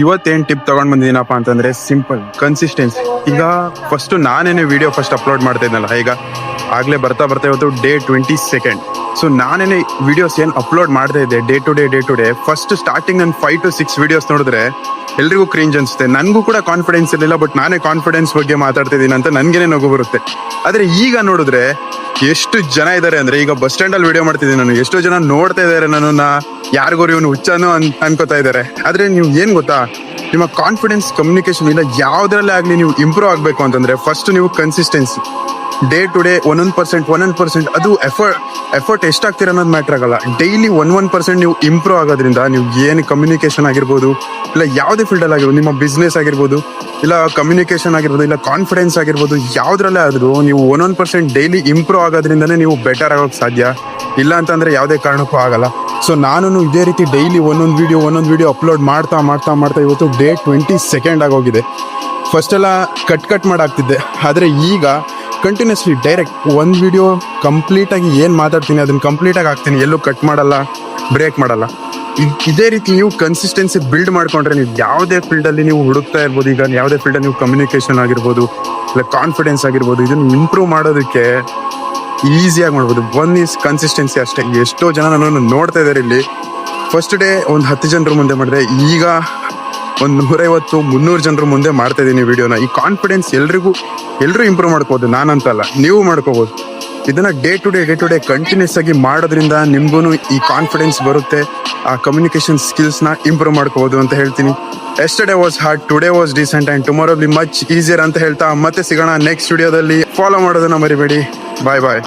ಇವತ್ತೇನು ಟಿಪ್ ತಗೊಂಡ್ ಬಂದಿದ್ದೀನಪ್ಪ ಅಂತಂದ್ರೆ ಸಿಂಪಲ್ ಕನ್ಸಿಸ್ಟೆನ್ಸಿ. ಈಗ ಫಸ್ಟ್ ನಾನೇನೆ ವಿಡಿಯೋ ಫಸ್ಟ್ ಅಪ್ಲೋಡ್ ಮಾಡ್ತಾ ಇದ್ನಲ್ಲ, ಈಗ ಆಗ್ಲೇ ಬರ್ತಾ ಇವತ್ತು ಡೇ 22. ಸೊ ನಾನೇನೆ ವಿಡಿಯೋಸ್ ಏನು ಅಪ್ಲೋಡ್ ಮಾಡ್ತಾ ಇದ್ದೆ day to day first starting ನಾನು 5 to 6 ವಿಡಿಯೋಸ್ ನೋಡಿದ್ರೆ ಎಲ್ರಿಗೂ ಕ್ರಿಂಜ್ ಅನ್ಸುತ್ತೆ. ನನಗೂ ಕೂಡ ಕಾನ್ಫಿಡೆನ್ಸ್ ಇರಲಿಲ್ಲ, ಬಟ್ ನಾನೇ ಕಾನ್ಫಿಡೆನ್ಸ್ ಬಗ್ಗೆ ಮಾತಾಡ್ತಿದ್ದೀನಿ ಅಂತ ನನ್ಗೇನೆ ನಗು ಬರುತ್ತೆ. ಆದ್ರೆ ಈಗ ನೋಡಿದ್ರೆ ಎಷ್ಟು ಜನ ಇದ್ದಾರೆ ಅಂದ್ರೆ, ಈಗ ಬಸ್ ಸ್ಟ್ಯಾಂಡ್ ಅಲ್ಲಿ ವಿಡಿಯೋ ಮಾಡ್ತಿದ್ದೀನಿ ನಾನು, ಎಷ್ಟೋ ಜನ ನೋಡ್ತಾ ಇದ್ದಾರೆ ನನ್ನನ್ನ, ಯಾರಿಗೂ ಇವನು ಹುಚ್ಚಾನು ಅನ್ಕೋತಾ ಇದ್ದಾರೆ. ಆದ್ರೆ ನೀವು ಏನ್ ಗೊತ್ತಾ, ನಿಮ್ಮ ಕಾನ್ಫಿಡೆನ್ಸ್, ಕಮ್ಯುನಿಕೇಶನ್ ಇಲ್ಲ ಯಾವ್ದ್ರಲ್ಲೇ ಆಗ್ಲಿ ನೀವು ಇಂಪ್ರೂವ್ ಆಗ್ಬೇಕು ಅಂತಂದ್ರೆ ಫಸ್ಟ್ ನೀವು ಕನ್ಸಿಸ್ಟೆನ್ಸಿ, ಡೇ ಟು ಡೇ 1% ಅದು ಎಫರ್ಟ್ ಎಷ್ಟಾಗ್ತೀರ ಅನ್ನೋದು ಮ್ಯಾಟ್ರ್ ಆಗಲ್ಲ. ಡೈಲಿ 1% ನೀವು ಇಂಪ್ರೂವ್ ಆಗೋದ್ರಿಂದ ನೀವು ಏನು ಕಮ್ಯುನಿಕೇಶನ್ ಆಗಿರ್ಬೋದು, ಇಲ್ಲ ಯಾವುದೇ ಫೀಲ್ಡಲ್ಲಿ ಆಗಿರ್ಬೋದು, ನಿಮ್ಮ ಬಿಸ್ನೆಸ್ ಆಗಿರ್ಬೋದು, ಇಲ್ಲ ಕಮ್ಯುನಿಕೇಶನ್ ಆಗಿರ್ಬೋದು, ಇಲ್ಲ ಕಾನ್ಫಿಡೆನ್ಸ್ ಆಗಿರ್ಬೋದು, ಯಾವ್ದ್ರಲ್ಲೇ ಆದ್ರೂ ನೀವು 1% ಡೈಲಿ ಇಂಪ್ರೂವ್ ಆಗೋದ್ರಿಂದನೇ ನೀವು ಬೆಟರ್ ಆಗೋಕೆ ಸಾಧ್ಯ. ಇಲ್ಲ ಅಂತಂದ್ರೆ ಯಾವುದೇ ಕಾರಣಕ್ಕೂ ಆಗಲ್ಲ. ಸೊ ನಾನು ಇದೇ ರೀತಿ ಡೈಲಿ ಒಂದೊಂದು ವಿಡಿಯೋ ಅಪ್ಲೋಡ್ ಮಾಡ್ತಾ ಇವತ್ತು ಡೇ 22 ಆಗೋಗಿದೆ. ಫಸ್ಟ್ ಎಲ್ಲ ಕಟ್ ಮಾಡಾಕ್ತಿದ್ದೆ, ಆದರೆ ಈಗ ಕಂಟಿನ್ಯೂಸ್ಲಿ ಡೈರೆಕ್ಟ್ ಒಂದು ವಿಡಿಯೋ ಕಂಪ್ಲೀಟಾಗಿ ಏನು ಮಾತಾಡ್ತೀನಿ ಅದನ್ನು ಕಂಪ್ಲೀಟಾಗಿ ಹಾಕ್ತೀನಿ, ಎಲ್ಲೂ ಕಟ್ ಮಾಡಲ್ಲ, ಬ್ರೇಕ್ ಮಾಡಲ್ಲ. ಇದೇ ರೀತಿ ನೀವು ಕನ್ಸಿಸ್ಟೆನ್ಸಿ ಬಿಲ್ಡ್ ಮಾಡ್ಕೊಂಡ್ರೆ ನೀವು ಯಾವುದೇ ಫೀಲ್ಡಲ್ಲಿ ನೀವು ಹುಡುಕ್ತಾ ಇರ್ಬೋದು. ಈಗ ಯಾವುದೇ ಫೀಲ್ಡಲ್ಲಿ ನೀವು ಕಮ್ಯುನಿಕೇಷನ್ ಆಗಿರ್ಬೋದು, ಇಲ್ಲ ಕಾನ್ಫಿಡೆನ್ಸ್ ಆಗಿರ್ಬೋದು, ಇದನ್ನು ಇಂಪ್ರೂವ್ ಮಾಡೋದಕ್ಕೆ ಈಸಿಯಾಗಿ ಮಾಡ್ಬೋದು. ಒನ್ ಈಸ್ ಕನ್ಸಿಸ್ಟೆನ್ಸಿ ಅಷ್ಟೇ. ಎಷ್ಟೋ ಜನ ನನ್ನನ್ನು ನೋಡ್ತಾ ಇದ್ದಾರೆ ಇಲ್ಲಿ. ಫಸ್ಟ್ ಡೇ ಒಂದು 10 ಜನರ ಮುಂದೆ ಮಾಡಿದೆ, ಈಗ ಒಂದು 150-300 ಜನರ ಮುಂದೆ ಮಾಡ್ತಾ ಇದ್ದೀನಿ ವಿಡಿಯೋನ. ಈ ಕಾನ್ಫಿಡೆನ್ಸ್ ಎಲ್ಲರೂ ಇಂಪ್ರೂವ್ ಮಾಡ್ಕೋಬೋದು, ನಾನಂತಲ್ಲ, ನೀವು ಮಾಡ್ಕೋಬೋದು. ಇದನ್ನ ಡೇ ಟು ಡೇ ಕಂಟಿನ್ಯೂಸ್ ಆಗಿ ಮಾಡೋದ್ರಿಂದ ನಿಮ್ಗೂ ಈ ಕಾನ್ಫಿಡೆನ್ಸ್ ಬರುತ್ತೆ, ಆ ಕಮ್ಯುನಿಕೇಶನ್ ಸ್ಕಿಲ್ಸ್ನ ಇಂಪ್ರೂವ್ ಮಾಡ್ಕೋಬೋದು ಅಂತ ಹೇಳ್ತೀನಿ. Yesterday was hard, today was decent and tomorrow will much easier ಅಂತ ಹೇಳ್ತಾ ಮತ್ತೆ ಸಿಗೋಣ ನೆಕ್ಸ್ಟ್ ವಿಡಿಯೋದಲ್ಲಿ. ಫಾಲೋ ಮಾಡೋದನ್ನ ಮರಿಬೇಡಿ. ಬಾಯ್.